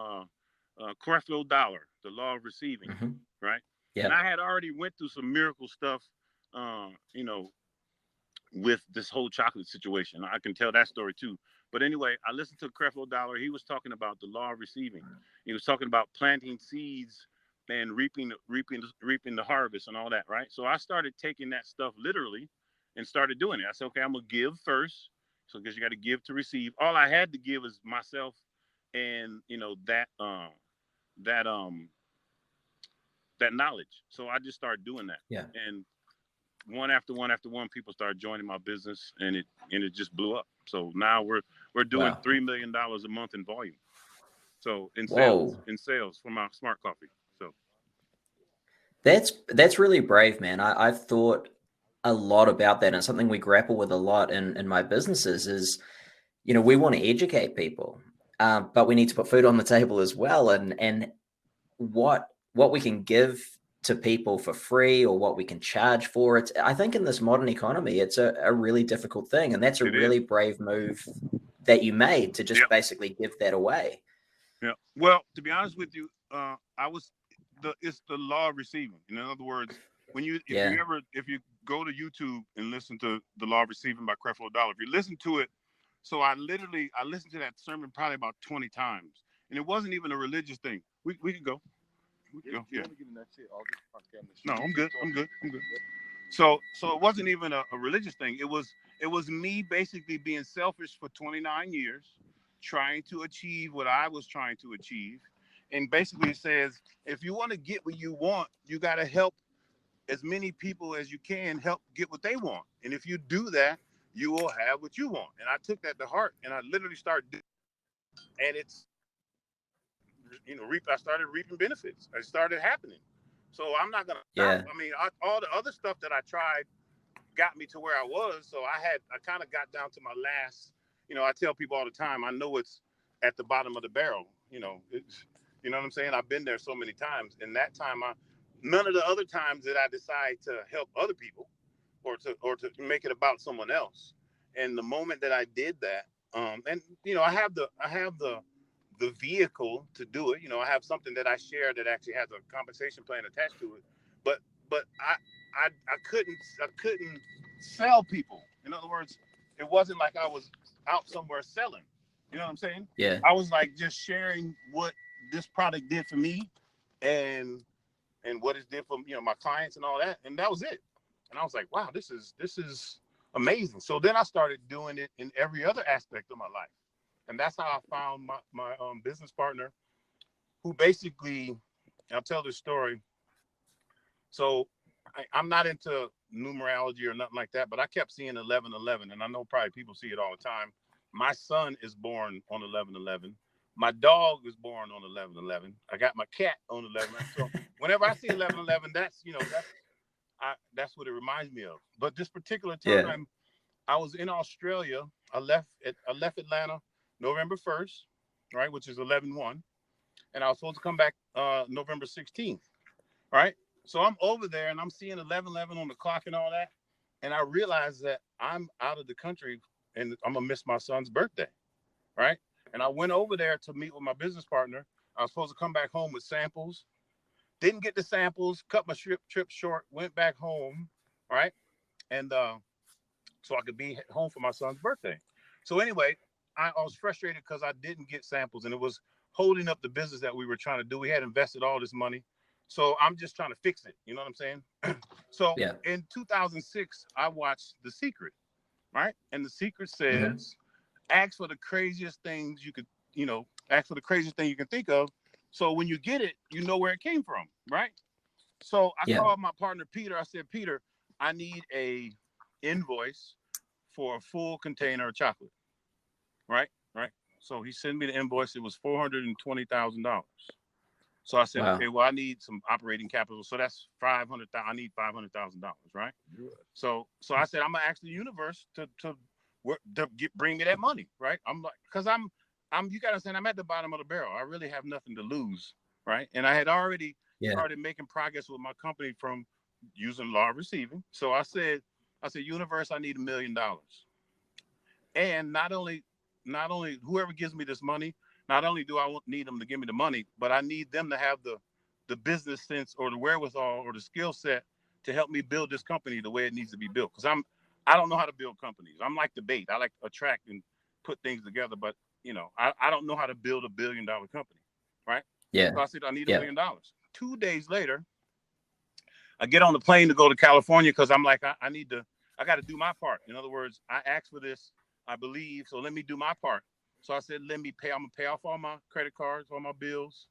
Creflo Dollar, The Law of Receiving, right? Yeah. And I had already went through some miracle stuff, with this whole chocolate situation. I can tell that story too. But anyway, I listened to Creflo Dollar. He was talking about the law of receiving. He was talking about planting seeds and reaping the harvest and all that, right? So I started taking that stuff literally and started doing it. I said, okay, I'm gonna give first. So because you got to give to receive. All I had to give is myself and that knowledge. So I just started doing that. Yeah. And one after one, people started joining my business, and it just blew up. So now we're doing $3 million a month in volume. So in sales for my smart coffee. So that's really brave, man. I've thought a lot about that, and it's something we grapple with a lot in my businesses is, we want to educate people, but we need to put food on the table as well. And what we can give to people for free or what we can charge for it. I think in this modern economy, it's a really difficult thing. And that's a really brave move that you made to just basically give that away. Yeah. Well, to be honest with you, it's the law of receiving. In other words, if you go to YouTube and listen to the law of receiving by Creflo Dollar, if you listen to it, so I listened to that sermon probably about 20 times, and it wasn't even a religious thing. We could go. Yeah. No, I'm good. So it wasn't even a religious thing. It was me basically being selfish for 29 years, trying to achieve what I was trying to achieve. And basically it says, if you want to get what you want, you got to help as many people as you can help get what they want. And if you do that, you will have what you want. And I took that to heart, and I literally started doing it. And it's, I started reaping benefits. It started happening. So I'm not going to stop. I mean, all the other stuff that I tried got me to where I was. So I kind of got down to my last, I tell people all the time, I know it's at the bottom of the barrel, you know what I'm saying? I've been there so many times. And that time, none of the other times did I decide to help other people or to make it about someone else. And the moment that I did that, and I have the vehicle to do it. I have something that I share that actually has a compensation plan attached to it. But I couldn't sell people. In other words, it wasn't like I was out somewhere selling. You know what I'm saying? Yeah. I was like just sharing what this product did for me and what it did for my clients and all that. And that was it. And I was like, wow, this is amazing. So then I started doing it in every other aspect of my life. And that's how I found my business partner, who basically, I'll tell this story. So I'm not into numerology or nothing like that, but I kept seeing 1111, and I know probably people see it all the time. My son is born on 1111. My dog is born on 1111. I got my cat on 11. So whenever I see 1111, that's what it reminds me of. But this particular time, I was in Australia. I left Atlanta November 1st, right, which is 11/1, and I was supposed to come back November 16th, right? So I'm over there and I'm seeing 11/11 on the clock and all that, and I realized that I'm out of the country and I'm gonna miss my son's birthday, right? And I went over there to meet with my business partner. I was supposed to come back home with samples. Didn't get the samples. Cut my trip short. Went back home, right? And so I could be home for my son's birthday. So anyway, I was frustrated because I didn't get samples, and it was holding up the business that we were trying to do. We had invested all this money. So I'm just trying to fix it. You know what I'm saying? So in 2006, I watched The Secret, right? And The Secret says, ask for the craziest things you could, ask for the craziest thing you can think of. So when you get it, you know where it came from, right? So I called my partner Peter. I said, Peter, I need a invoice for a full container of chocolate. Right, right. So he sent me the invoice. It was $420,000. So I said, Wow. okay, well, I need some operating capital. So that's 500,000. I need $500,000, right? So I said, I'm gonna ask the universe to bring me that money, right? I'm like, because you gotta understand, I'm at the bottom of the barrel. I really have nothing to lose, right? And I had already started making progress with my company from using law of receiving. So I said, universe, I need $1 million. And not only whoever gives me this money, not only do I need them to give me the money, but I need them to have the business sense or the wherewithal or the skill set to help me build this company the way it needs to be built. Because I don't know how to build companies. I'm like the bait. I like to attract and put things together, but I don't know how to build $1 billion company, right? Yeah. So I said I need $1 million. 2 days later, I get on the plane to go to California because I'm like I got to do my part. In other words, I asked for this, I believe, so let me do my part. So I said, I'm gonna pay off all my credit cards, all my bills,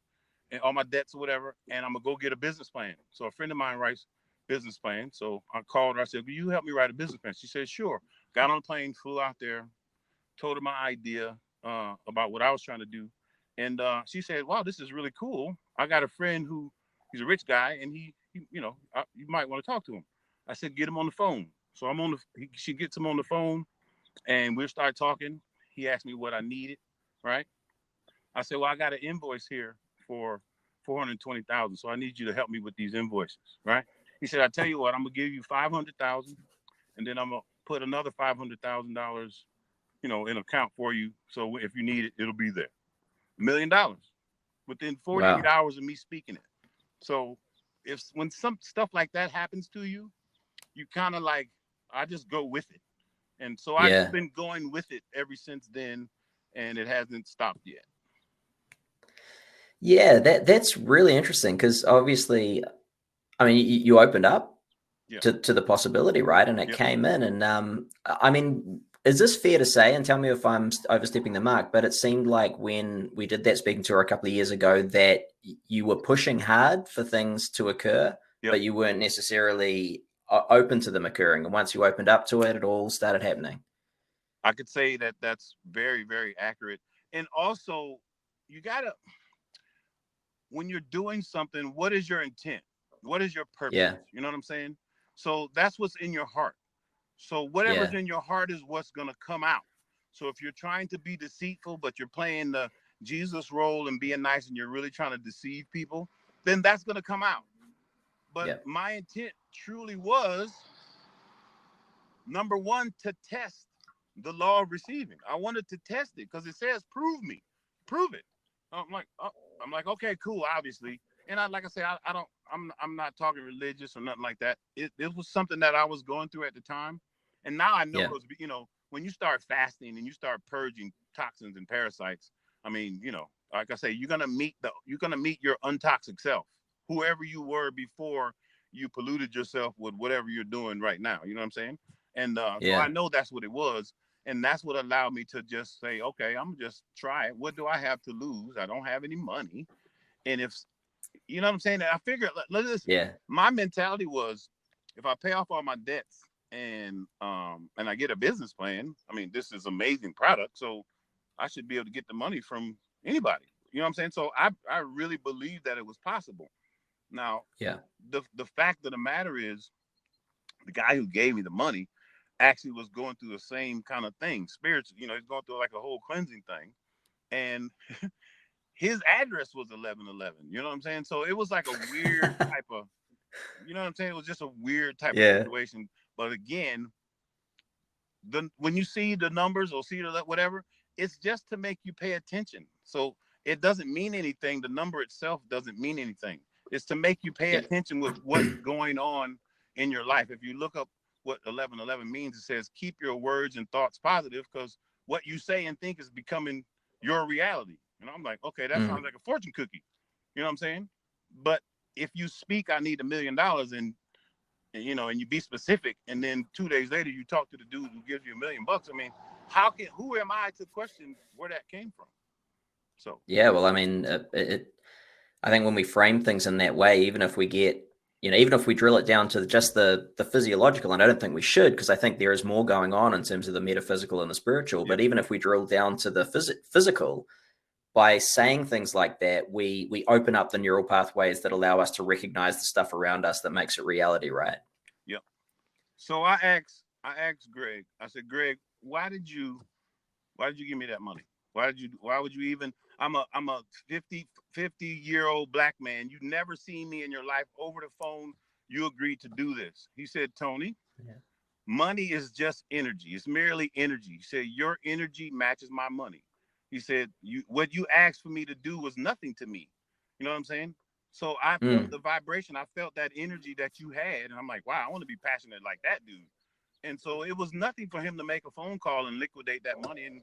and all my debts or whatever, and I'm gonna go get a business plan. So a friend of mine writes business plan. So I called her. I said, will you help me write a business plan? She said, sure. Got on the plane, flew out there, told her my idea about what I was trying to do. And she said, wow, this is really cool. I got a friend he's a rich guy, and he you might want to talk to him. I said, get him on the phone. So she gets him on the phone, and we'll start talking. He asked me what I needed, right? I said, well, I got an invoice here for 420,000. So I need you to help me with these invoices, right? He said, I tell you what, I'm gonna give you 500,000, and then I'm gonna put another $500,000, in an account for you. So if you need it, it'll be there. $1 million within 48 hours of me speaking it. So when some stuff like that happens to you, you kind of like, I just go with it. And so I've been going with it ever since then, and it hasn't stopped yet. Yeah, that's really interesting because obviously, I mean, you opened up to the possibility, right? And it came in, and I mean, is this fair to say? And tell me if I'm overstepping the mark, but it seemed like when we did that speaking tour a couple of years ago that you were pushing hard for things to occur, but you weren't necessarily open to them occurring. And once you opened up to it, it all started happening. I could say that that's very, very accurate. And also, you gotta, when you're doing something, what is your intent? What is your purpose? Yeah. You know what I'm saying? So that's what's in your heart. So whatever's in your heart is what's going to come out. So if you're trying to be deceitful, but you're playing the Jesus role and being nice and you're really trying to deceive people, then that's going to come out. But my intent truly was, number one, to test the law of receiving. I wanted to test it because it says, prove me, prove it. I'm like, okay, cool, obviously. And like I say, I'm not talking religious or nothing like that. It was something that I was going through at the time. And now I know those, when you start fasting and you start purging toxins and parasites, I mean, like I say, you're gonna meet your untoxic self, whoever you were before you polluted yourself with whatever you're doing right now. You know what I'm saying? And so I know that's what it was. And that's what allowed me to just say, okay, I'm just try it. What do I have to lose? I don't have any money. And if, you know what I'm saying? I figured, listen, my mentality was, if I pay off all my debts and I get a business plan, I mean, this is amazing product. So I should be able to get the money from anybody. You know what I'm saying? So I really believed that it was possible. Now, the fact of the matter is, the guy who gave me the money actually was going through the same kind of thing spiritually. He's going through like a whole cleansing thing, and his address was 1111. You know what I'm saying? So it was like a weird type of, you know what I'm saying? It was just a weird type of situation. But again, when you see the numbers or see the whatever, it's just to make you pay attention. So it doesn't mean anything. The number itself doesn't mean anything. It's to make you pay attention with what's going on in your life. If you look up what 1111 means, it says keep your words and thoughts positive, because what you say and think is becoming your reality. And I'm like, okay, that sounds like a fortune cookie. You know what I'm saying? But if you speak, I need $1 million, and you be specific, and then 2 days later you talk to the dude who gives you $1 million. I mean, who am I to question where that came from? So Yeah, well, I mean, I think when we frame things in that way, even if we get, even if we drill it down to just the physiological, and I don't think we should, because I think there is more going on in terms of the metaphysical and the spiritual. But even if we drill down to the physical, by saying things like that, we open up the neural pathways that allow us to recognize the stuff around us that makes it reality, right? yeah. So I asked Greg. I said, Greg, why did you give me that money? Why would you even, I'm a 50-year-old black man. You've never seen me in your life over the phone. You agreed to do this. He said, Toney, money is just energy. It's merely energy. He said, your energy matches my money. He said, what you asked for me to do was nothing to me. You know what I'm saying? So I felt the vibration. I felt that energy that you had. And I'm like, wow, I want to be passionate like that dude. And so it was nothing for him to make a phone call and liquidate that money. And,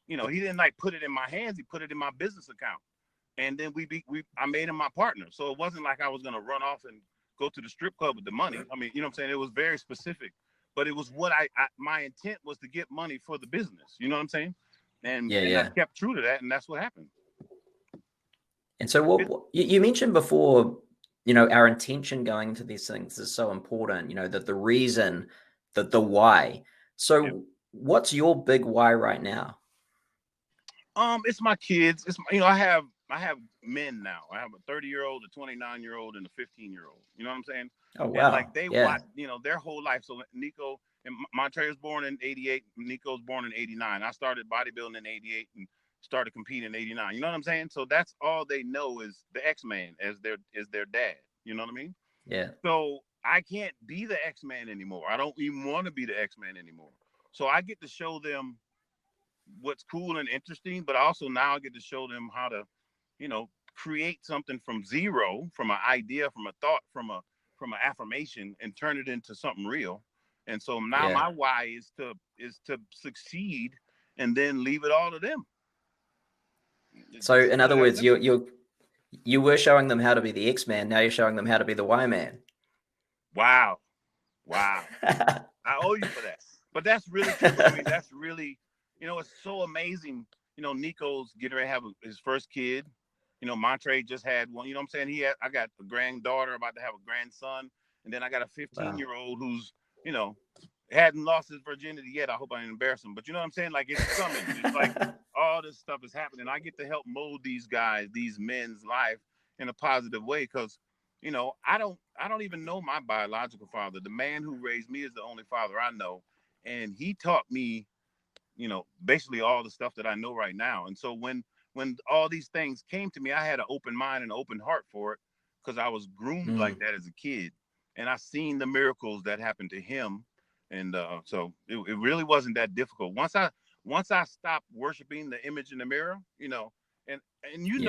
he didn't like put it in my hands. He put it in my business account. And then I made him my partner. So it wasn't like I was going to run off and go to the strip club with the money. I mean, you know what I'm saying? It was very specific, but it was what my intent was to get money for the business. You know what I'm saying? And I kept true to that. And that's what happened. And so what you mentioned before, our intention going into these things is so important, that the reason, that the why. So what's your big why right now? It's my kids. It's I have men now. I have a 30-year-old, a 29-year-old, and a 15-year-old. You know what I'm saying? Oh, wow. And like they watch, their whole life. So Nico and Montre was born in '88. Nico's born in '89. I started bodybuilding in '88 and started competing in '89. You know what I'm saying? So that's all they know is the X-Man as their dad. You know what I mean? Yeah. So I can't be the X-Man anymore. I don't even want to be the X-Man anymore. So I get to show them what's cool and interesting, but also now I get to show them how to, create something from zero, from an idea, from a thought, from an affirmation, and turn it into something real. And so now my why is to succeed, and then leave it all to them. So in other words, you were showing them how to be the X-Man. Now you're showing them how to be the Y-Man. Wow. I owe you for that. But that's really true. I mean, that's really, it's so amazing. Nico's getting ready to have his first kid. Montre just had one. You know what I'm saying? I got a granddaughter, about to have a grandson, and then I got a 15-year-old who's, hadn't lost his virginity yet. I hope I didn't embarrass him, but you know what I'm saying? Like, it's coming. It's like all this stuff is happening. I get to help mold these guys, these men's life in a positive way, because I don't even know my biological father. The man who raised me is the only father I know, and he taught me, basically all the stuff that I know right now. And so when all these things came to me, I had an open mind and an open heart for it, because I was groomed like that as a kid, and I seen the miracles that happened to him. And so it really wasn't that difficult. Once I stopped worshiping the image in the mirror, and you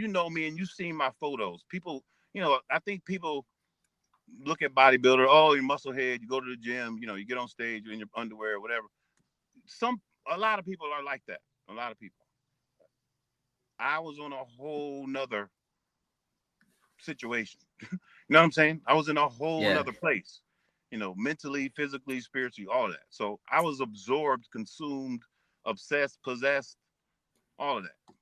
know me, and you've seen my photos. People, I think people look at bodybuilder, oh, you're muscle head, you go to the gym, you get on stage, you're in your underwear or whatever. A lot of people are like that. A lot of people. I was on a whole nother situation. You know what I'm saying? I was in a whole nother place, mentally, physically, spiritually, all of that. So I was absorbed, consumed, obsessed, possessed, all of that.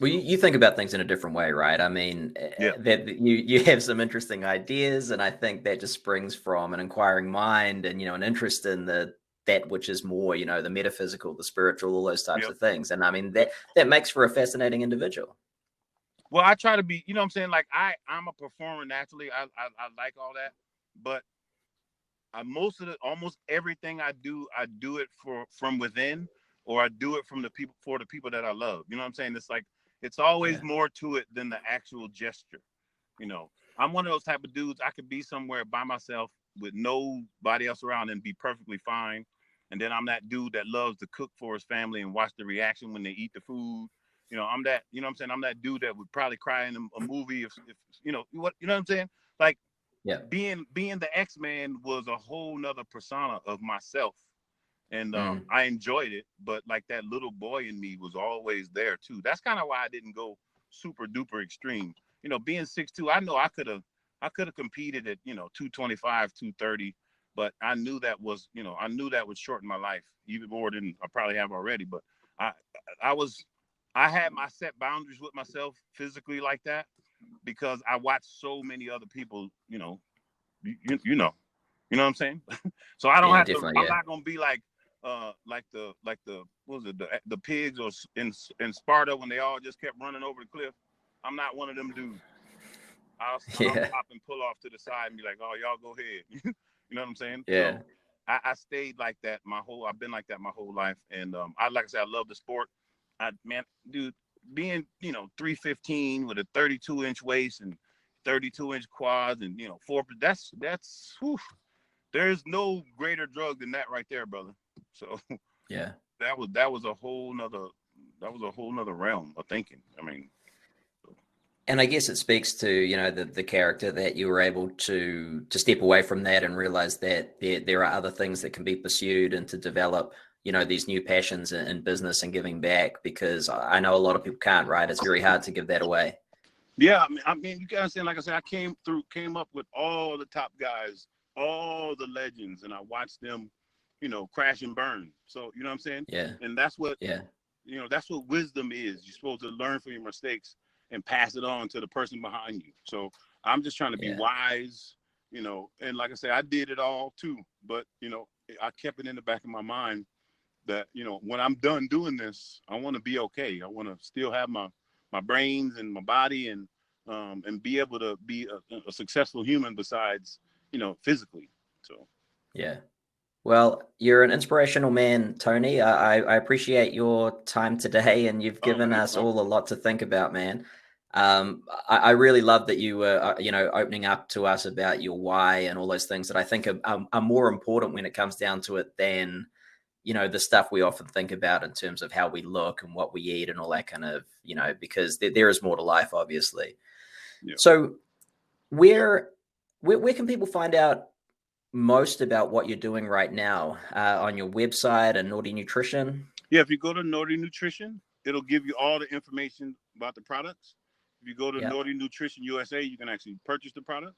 Well, you think about things in a different way, right? I mean, that you have some interesting ideas, and I think that just springs from an inquiring mind and, an interest in that which is more, the metaphysical, the spiritual, all those types of things. And I mean, that makes for a fascinating individual. Well, I try to be, you know what I'm saying? Like I'm a performer naturally. I like all that, but almost everything I do it from within, or I do it from for the people that I love. You know what I'm saying? It's like, it's always more to it than the actual gesture. I'm one of those type of dudes. I could be somewhere by myself with nobody else around and be perfectly fine. And then I'm that dude that loves to cook for his family and watch the reaction when they eat the food. I'm that, you know what I'm saying? I'm that dude that would probably cry in a movie if you know what I'm saying? Like, being the X-Man was a whole nother persona of myself. And I enjoyed it, but like that little boy in me was always there too. That's kind of why I didn't go super duper extreme. Being 6'2", I know I could have competed at 225, 230, but I knew that was, I knew that would shorten my life even more than I probably have already. But I, I was, I had my set boundaries with myself physically like that because I watched so many other people, you know what I'm saying? So I don't Yeah, have to. definitely. I'm Yeah. not gonna be like the what was it the pigs or in Sparta when they all just kept running over the cliff. I'm not one of them dudes. I'll Yeah. stop and pull off to the side and be like, oh, y'all go ahead. You know what I'm saying? Yeah. So I stayed like that I've been like that my whole life. And like I said, I love the sport. Man, dude, being, 315 with a 32-inch waist and 32-inch quads and, four, that's, whew, there's no greater drug than that right there, brother. So Yeah. that was a whole nother realm of thinking. I mean, And I guess it speaks to, the character that you were able to step away from that and realize that there are other things that can be pursued and to develop, these new passions in business and giving back, because I know a lot of people can't, right? It's very hard to give that away. yeah, I mean, you gotta understand. Like I said, I came up with all the top guys, all the legends, and I watched them, crash and burn. So you know what I'm saying? Yeah. And that's what Yeah. that's what wisdom is. You're supposed to learn from your mistakes and pass it on to the person behind you. So I'm just trying to be Yeah. wise, and like I said, I did it all too, but I kept it in the back of my mind that, when I'm done doing this, I want to be okay. I want to still have my brains and my body and be able to be a successful human besides, physically. So Yeah. Well, you're an inspirational man, Toney. I appreciate your time today, and you've oh given man, us all a lot to think about, man. I really love that you were, opening up to us about your why and all those things that I think are more important when it comes down to it than, the stuff we often think about in terms of how we look and what we eat and all that kind of, because there is more to life, obviously. yeah. So where, where can people find out most about what you're doing right now, on your website and Naughty Nutrition? Yeah, if you go to Naughty Nutrition, it'll give you all the information about the products. If you go to Yeah. Naughty Nutrition USA, you can actually purchase the product.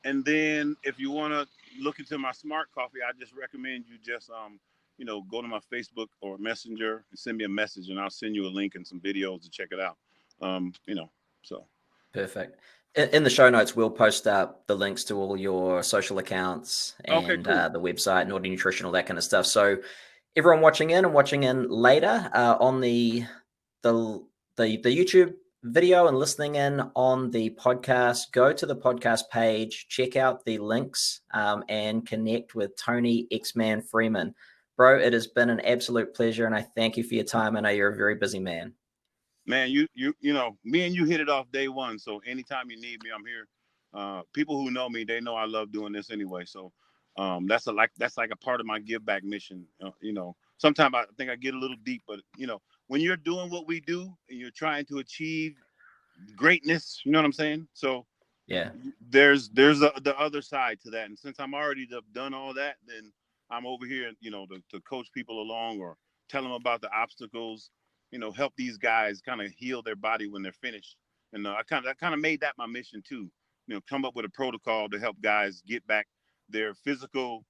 And then if you want to look into my smart coffee, I just recommend you just go to my Facebook or Messenger and send me a message, and I'll send you a link and some videos to check it out. So Perfect. In the show notes, we'll post up the links to all your social accounts okay, and cool. the website, Naughty Nutrition, all that kind of stuff. So everyone watching in and watching in later, on the YouTube video and listening in on the podcast, go to the podcast page, check out the links, and connect with Toney X-Man Freeman. Bro, it has been an absolute pleasure, and I thank you for your time. I know you're a very busy man. Man, me and you hit it off day one. So anytime you need me, I'm here. People who know me, they know I love doing this anyway. So that's like a part of my give back mission. Sometimes I think I get a little deep, but when you're doing what we do and you're trying to achieve greatness, you know what I'm saying? So Yeah. there's the other side to that. And since I'm already done all that, then I'm over here, to coach people along or tell them about the obstacles, help these guys kind of heal their body when they're finished. And I kind of made that my mission too, come up with a protocol to help guys get back their physical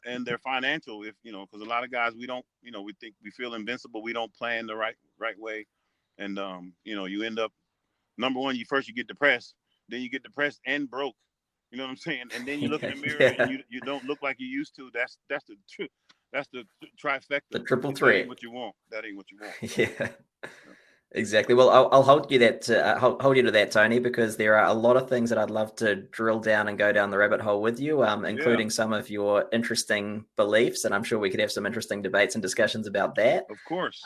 and their financial, if because a lot of guys, we don't, we think we feel invincible, we don't plan the right way, and you end up, number one, you get depressed, then you get depressed and broke. You know what I'm saying? And then you look in the mirror and Yeah. you don't look like you used to. That's the truth. That's the trifecta. The triple That ain't threat. what you want. That ain't what you want. So, Yeah. Exactly. Well, I'll hold you hold you to that, Toney, because there are a lot of things that I'd love to drill down and go down the rabbit hole with you, yeah, including some of your interesting beliefs, and I'm sure we could have some interesting debates and discussions about that. of course.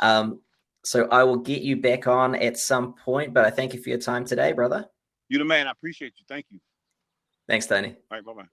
So I will get you back on at some point, but I thank you for your time today, brother. You the man. I appreciate you. Thank you. Thanks, Toney. All right. Bye bye.